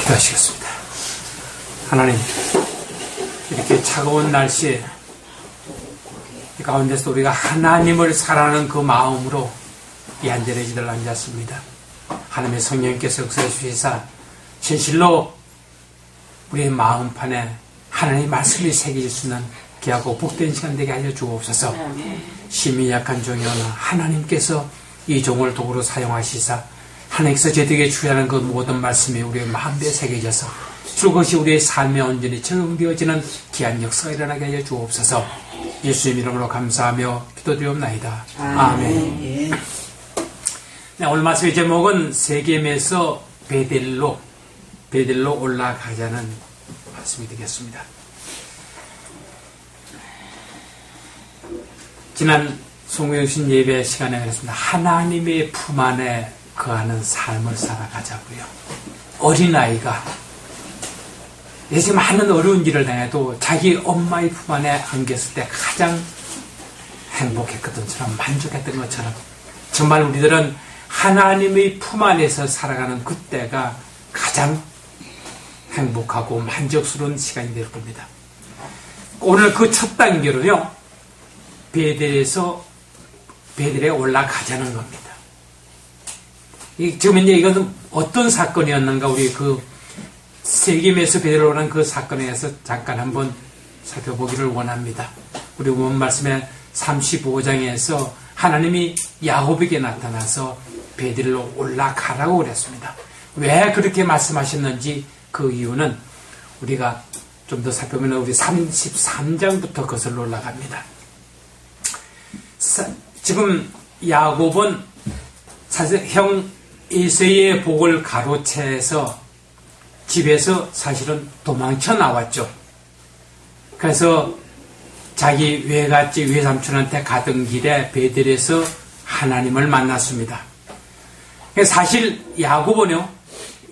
기도하시겠습니다. 하나님, 이렇게 차가운 날씨에 이 가운데서 우리가 하나님을 사랑하는 그 마음으로 이 한전의 기도를 앉았습니다. 하나님의 성령께서 역사해 주시사 진실로 우리의 마음판에 하나님의 말씀이 새겨질 수 있는 귀하고 복된 시간 되게 하여 주옵소서. 심히 약한 종이오나 하나님께서 이 종을 도구로 사용하시사 하나님께서 저에게 주시는 그 모든 말씀이 우리의 마음에 새겨져서 그것이 우리의 삶에 온전히 적용되어지는 귀한 역사가 일어나게 하여 주옵소서. 예수님 이름으로 감사하며 기도드리옵나이다. 아멘. 네, 오늘 말씀의 제목은 세겜에서 베델로 올라가자는 말씀이 되겠습니다. 지난 송구영신 예배 시간에 그랬습니다. 하나님의 품 안에 거하는 삶을 살아가자고요. 어린아이가 예지 많은 어려운 일을 당해도 자기 엄마의 품 안에 안겼을 때 가장 행복했던 것처럼 만족했던 것처럼 정말 우리들은 하나님의 품 안에서 살아가는 그때가 가장 행복하고 만족스러운 시간이 될 겁니다. 오늘 그 첫 단계로요, 베델에 올라가자는 겁니다. 지금 이제 이것은 어떤 사건이었는가, 우리 그 세겜에서 베델에 오는 그 사건에 대해서 잠깐 한번 살펴보기를 원합니다. 우리 원 말씀의 35장에서 하나님이 야곱에게 나타나서 베델로 올라가라고 그랬습니다. 왜 그렇게 말씀하셨는지 그 이유는 우리가 좀 더 살펴보면 우리 33장부터 거슬러 올라갑니다. 지금 야곱은 사실 형 에서의 복을 가로채서 집에서 사실은 도망쳐 나왔죠. 그래서 자기 외삼촌한테 가던 길에 베델에서 하나님을 만났습니다. 사실 야곱은요,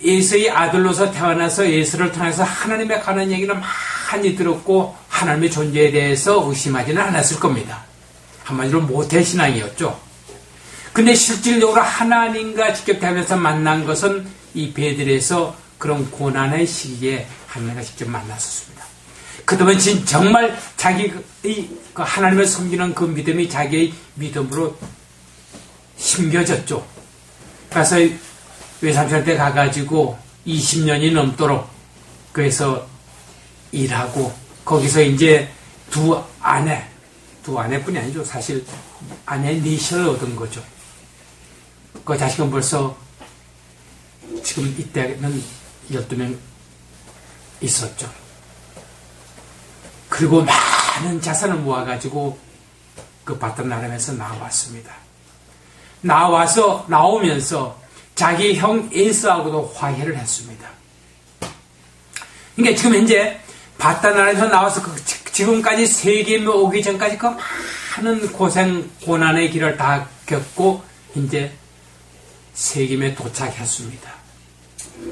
에서의 아들로서 태어나서 에서를 통해서 하나님에 관한 얘기는 많이 들었고 하나님의 존재에 대해서 의심하지는 않았을 겁니다. 한마디로 모태신앙이었죠. 근데 실질적으로 하나님과 직접 대면서 만난 것은 이 베델에서 그런 고난의 시기에 하나님과 직접 만났었습니다. 그동안 정말 자기의 그 하나님을 섬기는 그 믿음이 자기의 믿음으로 심겨졌죠. 그래서 외삼촌한테 가가지고 20년이 넘도록 그래서 일하고 거기서 이제 두 아내뿐이 아니죠. 사실 아내 넷을 얻은 거죠. 그 자식은 벌써 지금 이때는 12명 있었죠. 그리고 많은 자산을 모아가지고 그 바탄 아람에서 나왔습니다. 나오면서 자기 형 에서하고도 화해를 했습니다. 그러니까 지금 현재 바탄 아람에서 나와서 지금까지 세겜에 오기 전까지 그 많은 고난의 길을 다 겪고 이제 세겜에 도착했습니다.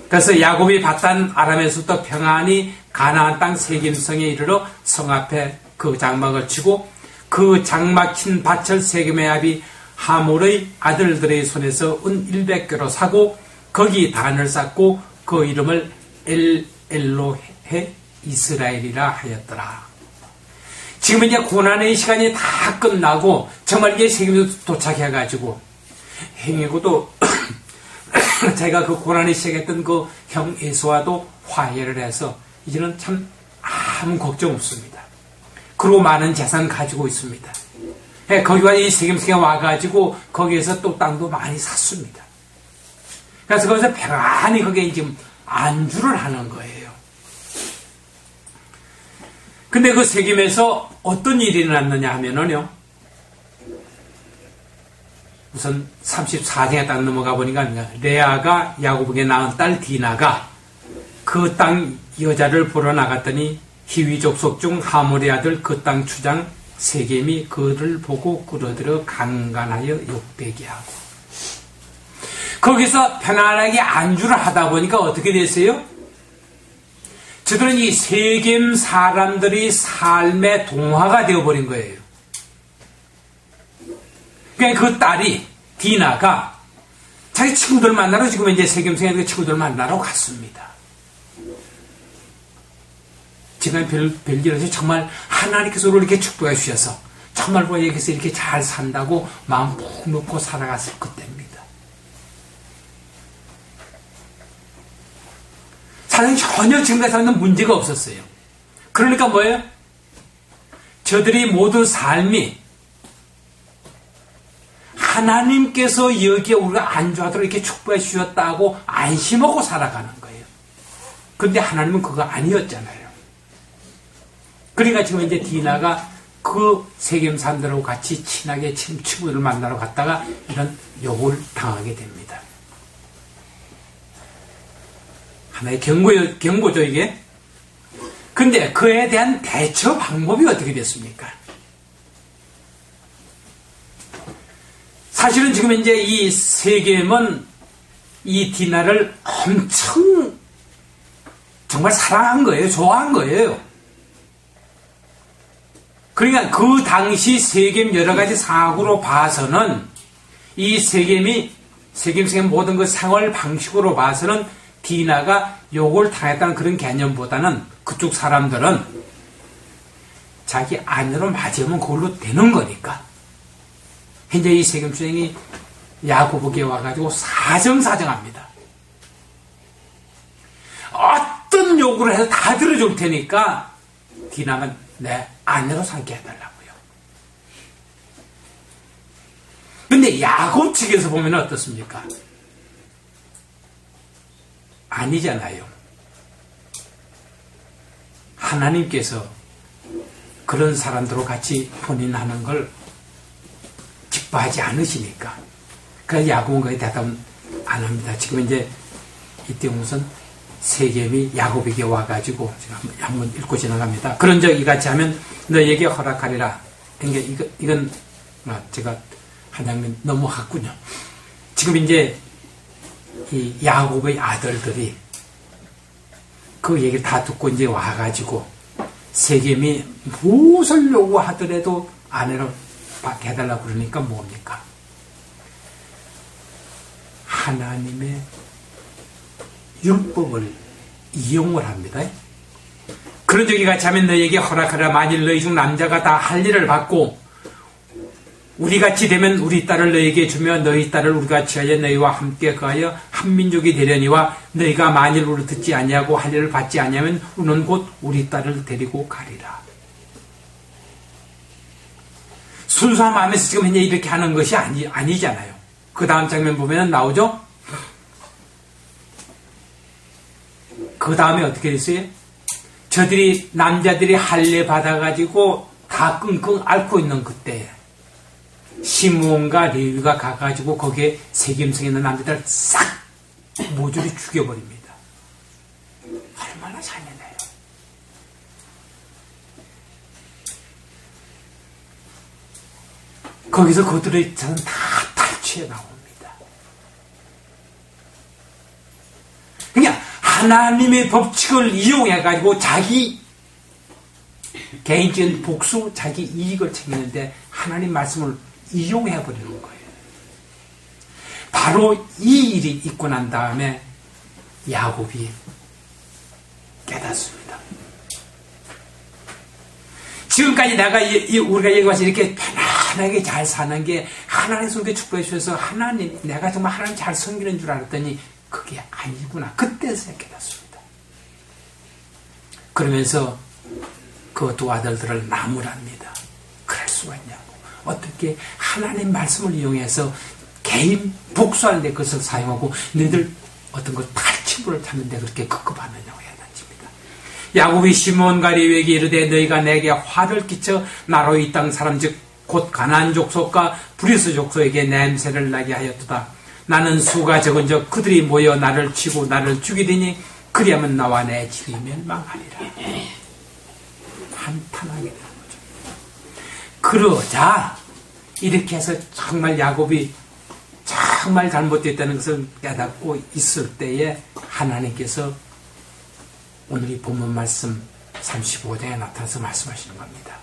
그래서 야곱이 바탄 아람에서부터 평안히 가나안 땅 세겜성에 이르러 성 앞에 그 장막을 치고 그 장막 친 밭을 세겜의 아비 하몰의 아들들의 손에서 은 100개로 사고 거기 단을 쌓고 그 이름을 엘로헤 이스라엘이라 하였더라. 지금 이제 고난의 시간이 다 끝나고 정말 이제 세겜에 도착해가지고 행위고도 자기가 그 고난이 시작했던 그 형 에서와도 화해를 해서 이제는 참 아무 걱정 없습니다. 그리고 많은 재산 가지고 있습니다. 거기가 이 세겜성에 와가지고 거기에서 또 땅도 많이 샀습니다. 그래서 거기서 평안히 거기에 지금 안주를 하는 거예요. 근데 그 세겜에서 어떤 일이 일어났느냐 하면은요, 우선 34장에 딱 넘어가 보니까 레아가 야곱에게 낳은 딸 디나가 그 땅 여자를 보러 나갔더니 히위 족속 중 하몰의 아들 그 땅 주장 세겜이 그를 보고 끌어들여 강간하여 욕되게 하고 거기서 편안하게 안주를 하다 보니까 어떻게 됐어요? 저들은 이 세겜 사람들이 삶의 동화가 되어버린 거예요. 그러니까 그 딸이 디나가 자기 친구들 만나러 지금 이제 세겜성에 그 친구들 만나러 갔습니다. 지난 별일에서 정말 하나님께서 우리를 이렇게 축복해 주셔서 정말 여기서 이렇게 잘 산다고 마음 푹 놓고 살아갔을 그때입니다. 사실 전혀 지금까지는 문제가 없었어요. 그러니까 뭐예요? 저들이 모두 삶이 하나님께서 여기에 우리가 안주하도록 이렇게 축복해 주셨다고 안심하고 살아가는 거예요. 그런데 하나님은 그거 아니었잖아요. 그러니까 지금 이제 디나가 그 세겜 사람들하고 같이 친하게 친구들을 만나러 갔다가 이런 욕을 당하게 됩니다. 하나의 경고죠, 이게. 근데 그에 대한 대처 방법이 어떻게 됐습니까? 사실은 지금 이제 이 세겜은 이 디나를 엄청 정말 사랑한 거예요. 좋아한 거예요. 그러니까 그 당시 세겜 여러 가지 사고로 봐서는 이 세겜 모든 그 생활 방식으로 봐서는 디나가 욕을 당했다는 그런 개념보다는 그쪽 사람들은 자기 아내로 맞으면 그걸로 되는 거니까. 현재 이 세겜 주행이 야곱에게 와가지고 사정합니다. 어떤 요구를 해서 다 들어줄 테니까 디나만 내 아내로 삼게 해달라고요. 근데 야곱 측에서 보면 어떻습니까? 아니잖아요. 하나님께서 그런 사람들과 같이 혼인하는 걸 기뻐하지 않으시니까. 그래서 야곱은 거에 대답은 안 합니다. 지금 이제 이때 무슨 세겜이 야곱에게 와가지고 제가 한번 읽고 지나갑니다. 그런 적 이같이 하면 너에게 허락하리라. 이건 제가 한 장면 넘어갔군요. 지금 이제 이 야곱의 아들들이 그 얘기를 다 듣고 이제 와가지고 세겜이 무엇을 요구하더라도 아내로 받게 해달라고 그러니까 뭡니까? 하나님의 율법을 이용을 합니다. 그런 적이 같이 하면 너에게 허락하라. 만일 너희 중 남자가 다 할 일을 받고 우리같이 되면 우리 딸을 너에게 주며 너희 딸을 우리같이 하여 너희와 함께 거하여 한 민족이 되려니와 너희가 만일 우리를 듣지 아니하고 할 일을 받지 아니하면 우리는 곧 우리 딸을 데리고 가리라. 순수한 마음에서 지금 현재 이렇게 하는 것이 아니잖아요. 그 다음 장면 보면 나오죠? 그 다음에 어떻게 됐어요? 저들이 남자들이 할례 받아가지고 다 끙끙 앓고 있는 그때 시므온과 레위가 가가지고 거기에 세겜성에 있는 남자들을 싹 모조리 죽여버립니다. 얼마나 잔인해요. 거기서 그들의 저는 다 탈취해 나옵니다. 그냥 하나님의 법칙을 이용해가지고 자기 개인적인 복수, 자기 이익을 챙기는데 하나님 말씀을 이용해버리는 거예요. 바로 이 일이 있고 난 다음에 야곱이 깨닫습니다. 지금까지 우리가 여기 와서 이렇게 편안하게 잘 사는 게 하나님 속에 축복해 주셔서 하나님, 내가 정말 하나님 잘 섬기는 줄 알았더니 그게 아니구나. 그때서야 깨닫습니다. 그러면서 그 두 아들들을 나무랍니다. 그럴 수가 있냐고. 어떻게 하나님 말씀을 이용해서 개인 복수하는 데 그것을 사용하고 너희들 어떤 걸 탈취물을 찾는데 그렇게 급급하느냐고 해야단집니다. 야곱이 시몬과 레위에게 이르되 너희가 내게 화를 끼쳐 나로 이 땅 사람 즉 곧 가나안 족속과 브리스 족속에게 냄새를 나게 하였도다. 나는 수가 적은즉 그들이 모여 나를 치고 나를 죽이더니 그리하면 나와 내 집이 멸망하리라. 한탄하게 되는 거죠. 그러자 이렇게 해서 정말 야곱이 정말 잘못됐다는 것을 깨닫고 있을 때에 하나님께서 오늘 이 본문 말씀 35장에 나타나서 말씀하시는 겁니다.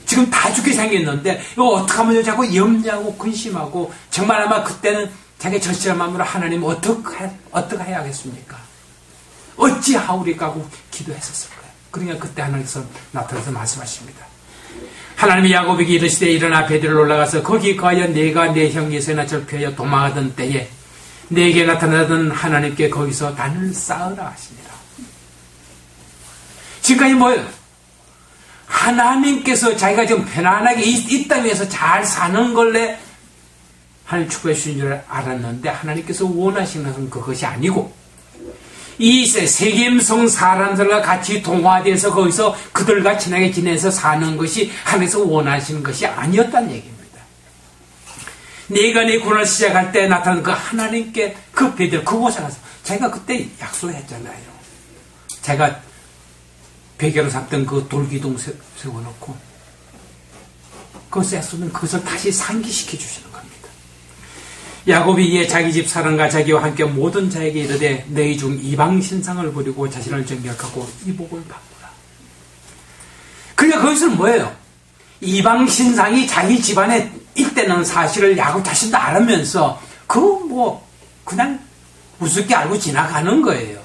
지금 다 죽게 생겼는데 이거 어떻게 하면 자꾸 염려하고 근심하고 정말 아마 그때는 자기 절실한 마음으로 하나님 어떻게 해야겠습니까? 어찌하오리까 하고 기도했었을 거예요. 그러니까 그때 하나님께서 나타나서 말씀하십니다. 하나님이 야곱에게 이르시되 일어나 베들로 올라가서 거기 거하여 내가 내 형 에서나 절피하여 도망하던 때에 내게 나타나던 하나님께 거기서 단을 쌓으라 하시니라. 지금까지 뭐예요? 하나님께서 자기가 좀 편안하게 이 땅 위에서 잘 사는 걸래 하나님 축복해 주신 줄 알았는데 하나님께서 원하시는 것은 그것이 아니고 이 세겜성 사람들과 같이 동화돼서 거기서 그들과 친하게 지내서 사는 것이 하나님께서 원하시는 것이 아니었다는 얘기입니다. 내가 내 군을 시작할 때 나타난 그 하나님께 그 베들 그곳에 가서 자기가 그때 약속했잖아요. 제가 베개로 삼던 그 돌기둥 세워놓고 그것에 쏘면 그것을 다시 상기시켜 주시는 겁니다. 야곱이 이에 자기 집 사람과 자기와 함께 모든 자에게 이르되 너희 중 이방 신상을 버리고 자신을 정결하고 이복을 바꾸라. 그러니까 거기서는 뭐예요? 이방 신상이 자기 집안에 있다는 사실을 야곱 자신도 알으면서 그냥 우습게 알고 지나가는 거예요.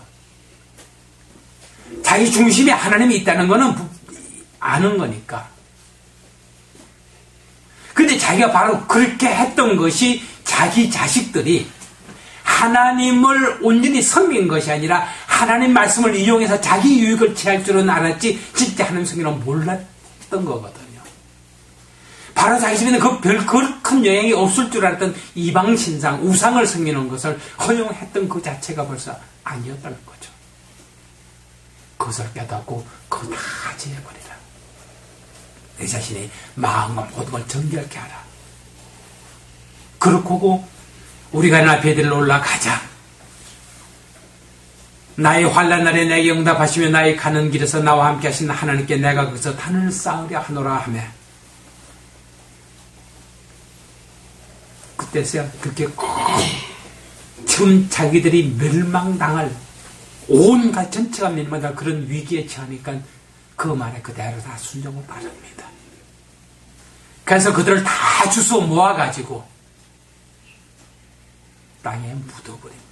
자기 중심에 하나님이 있다는 거는 아는 거니까. 근데 자기가 바로 그렇게 했던 것이 자기 자식들이 하나님을 온전히 섬긴 것이 아니라 하나님 말씀을 이용해서 자기 유익을 취할 줄은 알았지 진짜 하나님 섬기는 몰랐던 거거든요. 바로 자기 집에는 그 큰 영향이 없을 줄 알았던 이방신상, 우상을 섬기는 것을 허용했던 그 자체가 벌써 아니었다는 거죠. 그것을 깨닫고 그거 다 제해버리라. 내 자신의 마음과 모든 걸 정결케 하라. 그렇고 우리가 나 베들로 올라가자. 나의 환난 날에 내게 응답하시며 나의 가는 길에서 나와 함께 하신 하나님께 내가 거기서 단을 쌓으려 하노라 하며 그때서야 그렇게 지금 자기들이 멸망당할 온갖 전체가 멸망당할 그런 위기에 처하니까 그 말에 그대로 다 순종을 따릅니다. 그래서 그들을 다 주워 모아가지고 땅에 묻어버립니다.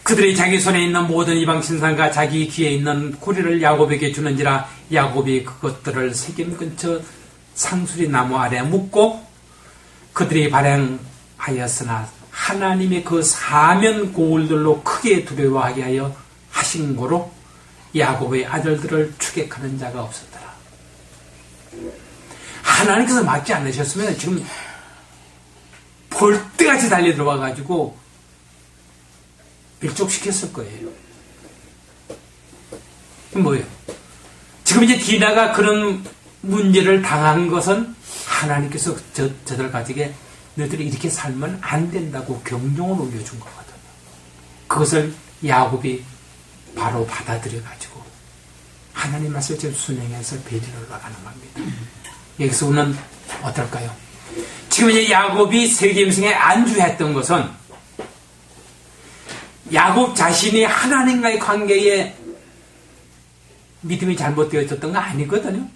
그들이 자기 손에 있는 모든 이방신상과 자기 귀에 있는 고리를 야곱에게 주는지라 야곱이 그것들을 세겜 근처 상수리 나무 아래 묻고 그들이 발행하였으나 하나님의 그 사면 고울들로 크게 두려워하게 하여 하신 거로 야곱의 아들들을 추격하는 자가 없었더라. 하나님께서 막지 않으셨으면 지금 볼때같이 달려 들어와가지고 일족시켰을 거예요. 뭐예요? 지금 이제 디나가 그런 문제를 당한 것은 하나님께서 저들 가지게 너희들이 이렇게 살면 안 된다고 경종을 울려준 거거든요. 그것을 야곱이 바로 받아들여가지고 하나님 말씀을 순행해서 베들로 올라가는 겁니다. 여기서 우리는 어떨까요? 지금 이제 야곱이 세겜성에 안주했던 것은 야곱 자신이 하나님과의 관계에 믿음이 잘못되어 있었던 거 아니거든요.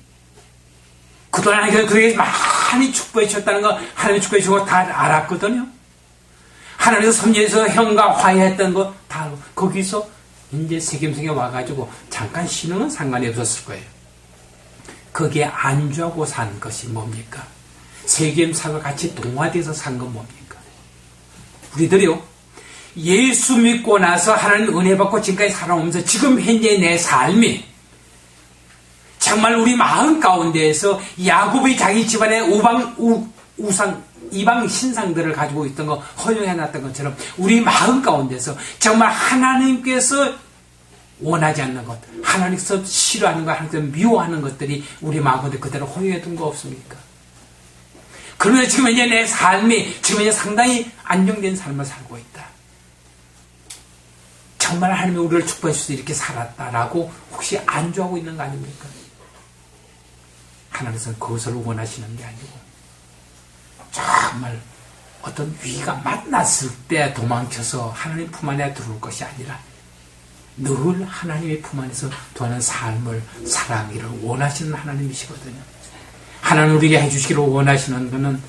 그동안 그에게 많이 축복해 주셨다는 거 하나님 축복해 주고 다 알았거든요. 하나님께서 섬기에서 형과 화해했던 거 다 거기서 이제 세겜성에 와가지고 잠깐 쉬는 건 상관이 없었을 거예요. 거기에 안주하고 산 것이 뭡니까? 세겜사가 같이 동화돼서 산 건 뭡니까? 우리들이요 예수 믿고 나서 하나님 은혜 받고 지금까지 살아오면서 지금 현재 내 삶이 정말 우리 마음 가운데에서 야곱이 자기 집안에 이방 신상들을 가지고 있던 거 허용해놨던 것처럼 우리 마음 가운데서 정말 하나님께서 원하지 않는 것, 하나님께서 싫어하는 것, 하나님께서 미워하는 것들이 우리 마음 가운데 그대로 허용해둔 거 없습니까? 그러면 지금 이제 내 삶이 지금 이제 상당히 안정된 삶을 살고 있다. 정말 하나님이 우리를 축복해 주셔서 이렇게 살았다라고 혹시 안주하고 있는 거 아닙니까? 하나님께서는 그것을 원하시는 게 아니고 정말 어떤 위기가 만났을 때 도망쳐서 하나님 품 안에 들어올 것이 아니라 늘 하나님의 품 안에서 도하는 삶을 살아가기를 원하시는 하나님이시거든요. 하나님 우리에게 해주시기를 원하시는 것은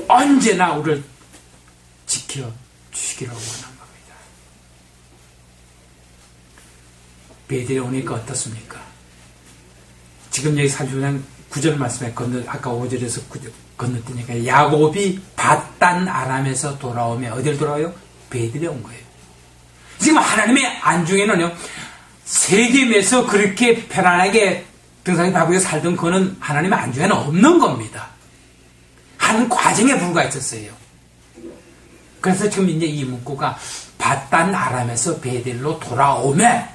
언제나 우리를 지켜주시기를 원한 겁니다. 베델에 오니까 어떻습니까? 지금 여기 39장 9절 말씀에 아까 5절에서 9절 건너뛰니까 야곱이 밧단 아람에서 돌아오며 어디를 돌아와요? 베델에 온 거예요. 지금 하나님의 안중에는요, 세겜에서 그렇게 편안하게 등산에 바구에 살던 그는 하나님의 안중에는 없는 겁니다. 한 과정에 불과했었어요. 그래서 지금 이제 이 문구가 밧단 아람에서 베델로 돌아오매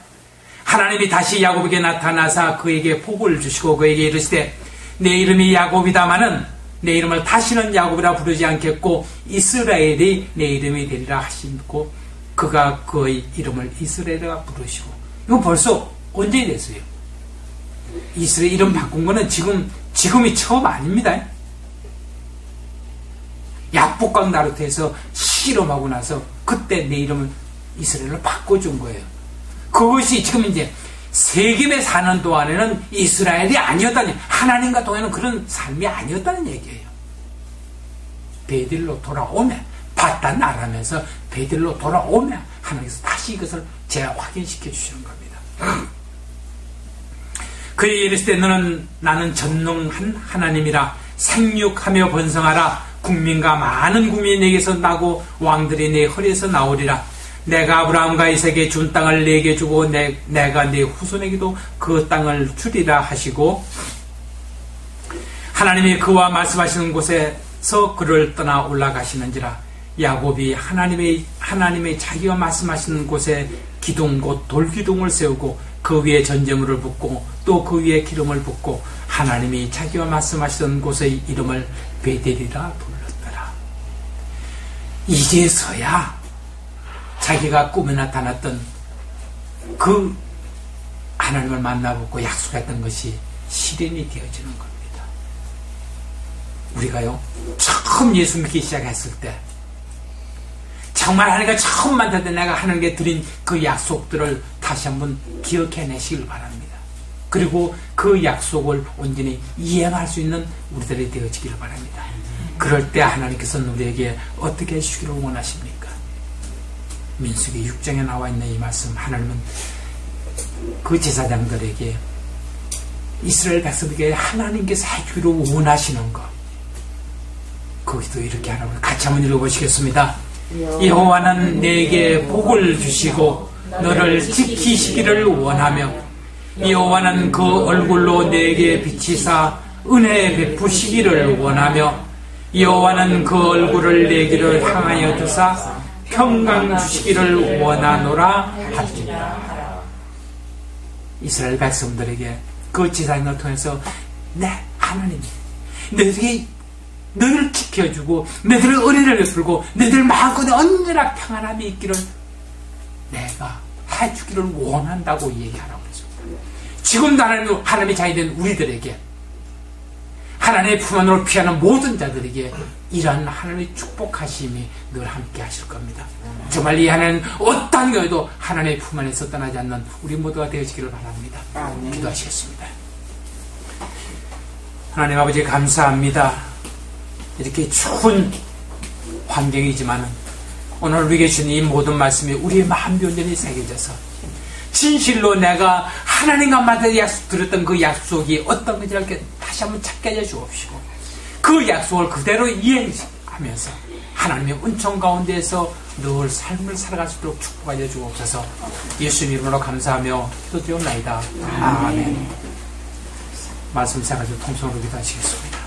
하나님이 다시 야곱에게 나타나사 그에게 복을 주시고 그에게 이르시되 내 이름이 야곱이다마는 내 이름을 다시는 야곱이라 부르지 않겠고 이스라엘이 내 이름이 되리라 하시고 그가 그의 이름을 이스라엘이라 부르시고 이거 벌써 언제 됐어요? 이스라엘 이름 바꾼 거는 지금이 처음 아닙니다. 약복강 나루트에서 실험하고 나서 그때 내 이름을 이스라엘로 바꿔준 거예요. 그것이 지금 이제 세겜에 사는 동안에는 이스라엘이 아니었다니 하나님과 동안에는 그런 삶이 아니었다는 얘기예요. 베델로 돌아오면 밧단 아람에서 베델로 돌아오면 하나님께서 다시 이것을 재확인시켜 주시는 겁니다. 그에게 이르시되 너는 나는 전능한 하나님이라 생육하며 번성하라 국민과 많은 국민이 내게서 나고 왕들이 내 허리에서 나오리라. 내가 아브라함과 이삭에게 준 땅을 내게 주고 내가 네 후손에게도 그 땅을 주리라 하시고 하나님이 그와 말씀하시는 곳에서 그를 떠나 올라가시는지라. 야곱이 하나님의 자기가 말씀하시는 곳에 기둥 곧 돌기둥을 세우고 그 위에 전제물을 붓고 또 그 위에 기름을 붓고 하나님이 자기와 말씀하시던 곳의 이름을 베델이라 불렀더라. 이제서야 자기가 꿈에 나타났던 그 하나님을 만나보고 약속했던 것이 실현이 되어지는 겁니다. 우리가요 처음 예수 믿기 시작했을 때 정말 하나님과 처음 만날 때 내가 하나님께 드린 그 약속들을 다시 한번 기억해내시길 바랍니다. 그리고 그 약속을 온전히 이행할 수 있는 우리들이 되어지기를 바랍니다. 그럴 때 하나님께서는 우리에게 어떻게 해주시기를 원하십니까? 민수기 6장에 나와 있는 이 말씀, 하나님은 그 제사장들에게 이스라엘 백성에게 하나님께서 해주기를 원하시는 것, 거기도 이렇게 하라고 같이 한번 읽어보시겠습니다. 여호와는 내게 복을 주시고 너를 지키시기를 원하며 여호와는 그 얼굴로 내게 비치사 은혜 베푸시기를 원하며 여호와는 그 얼굴을 내게를 향하여 두사 평강 주시기를 원하노라 하시니라. 이스라엘 백성들에게 그 제사장을 통해서 하나님이 너희를 지켜주고 너희를 은혜를 베풀고 너희들 마음껏 언제나 평안함이 있기를 내가 해주기를 원한다고 얘기하라고 했습니다. 지금도 하나님이 자기된 우리들에게 하나님의 품 안으로 피하는 모든 자들에게 이러한 하나님의 축복하심이 늘 함께 하실 겁니다. 정말 이 하나님 어떠한 경우에도 하나님의 품 안에서 떠나지 않는 우리 모두가 되어지기를 바랍니다. 기도하시겠습니다. 하나님 아버지 감사합니다. 이렇게 추운 환경이지만 오늘 우리에게 주신 이 모든 말씀이 우리의 마음 온전히 새겨져서 진실로 내가 하나님과 만나 들었던 그 약속이 어떤 건지 이렇게 다시 한번 찾게 해 주옵시고 그 약속을 그대로 이행하면서 하나님의 은총 가운데에서 늘 삶을 살아갈 수 있도록 축복하여 주옵소서. 예수님 이름으로 감사하며 기도드리옵나이다. 아멘. 말씀 생활 통성으로 기도하시겠습니다.